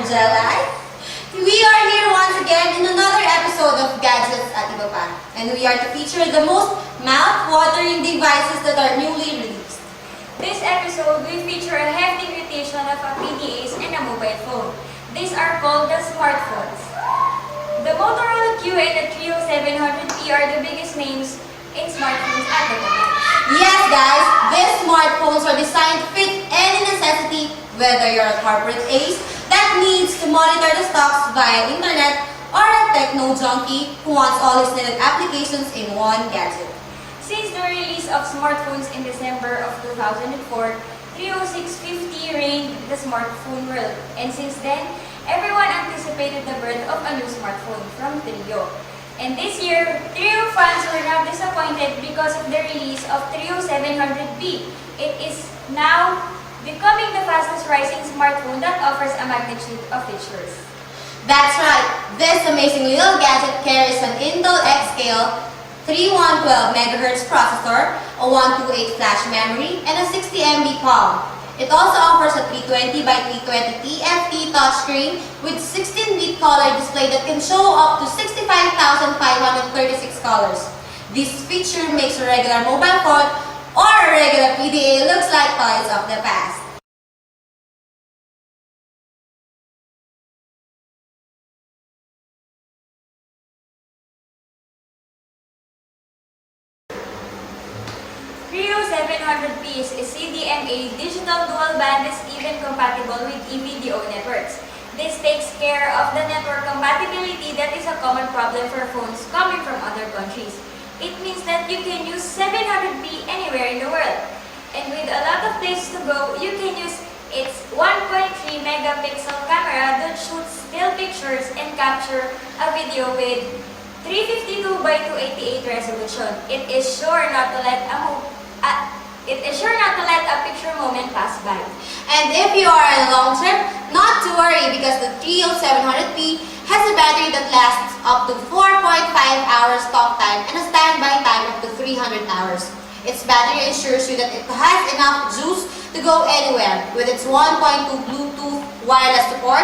Jelly. We are here once again in another episode of Gadgets at Iba Pa. And we are to feature the most mouth-watering devices that are newly released. This episode will feature a hefty mutation of a PDAs and a mobile phone. These are called the smartphones. The Motorola Q and the Trio 700P are the biggest names in smartphones at the moment. Yes guys, these smartphones are designed to fit any necessity, whether you're a corporate ace that needs to monitor the stocks via internet or a techno junkie who wants all his needed applications in one gadget. Since the release of smartphones in December of 2004, Trio 650 reigned the smartphone world. And since then, everyone anticipated the birth of a new smartphone from Trio. And this year, Trio fans were not disappointed because of the release of Trio 700B. It is now becoming the fastest rising smartphone that offers a magnitude of features. That's right, this amazing little gadget carries an Intel X-Scale 3112 MHz processor, a 128 flash memory, and a 60 MB palm. It also offers a 320 by 320 TFT touchscreen with 16-bit color display that can show up to 65,536 colors. This feature makes a regular mobile phone or a regular PDA looks like toys of the past. Trio 700P is CDMA digital dual band is even compatible with eVideo networks. This takes care of the network compatibility that is a common problem for phones coming from other countries. It means that you can use 700p anywhere in the world. And with a lot of places to go, you can use its 1.3 megapixel camera that shoots still pictures and capture a video with 352 by 288 resolution. It is sure not to let a picture moment pass by. And if you are on a long trip, not to worry because the Trio 700P has a battery that lasts up to 4.5 hours talk time and a standby time up to 300 hours. Its battery ensures you that it has enough juice to go anywhere. With its 1.2 Bluetooth wireless support,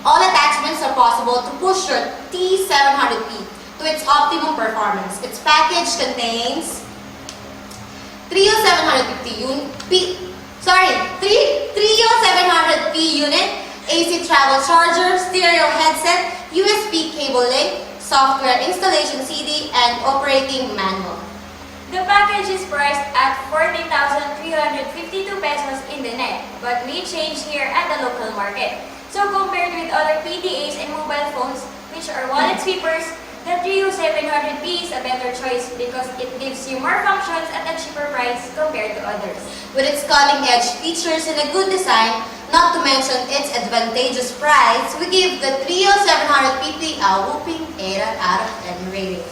all attachments are possible to push your T700P to its optimum performance. Its package contains Trio 700P unit, AC travel charger, stereo headset, USB cable link, software installation CD, and operating manual. The package is priced at 14,352 pesos in the net, but may change here at the local market. So compared with other PDAs and mobile phones, which are wallet sweepers, the Trio 700P is a better choice because it gives you more functions at a cheaper price compared to others. With its cutting-edge features and a good design, not to mention its advantageous price, we give the Trio 700P a whopping 8 out of 10 rating.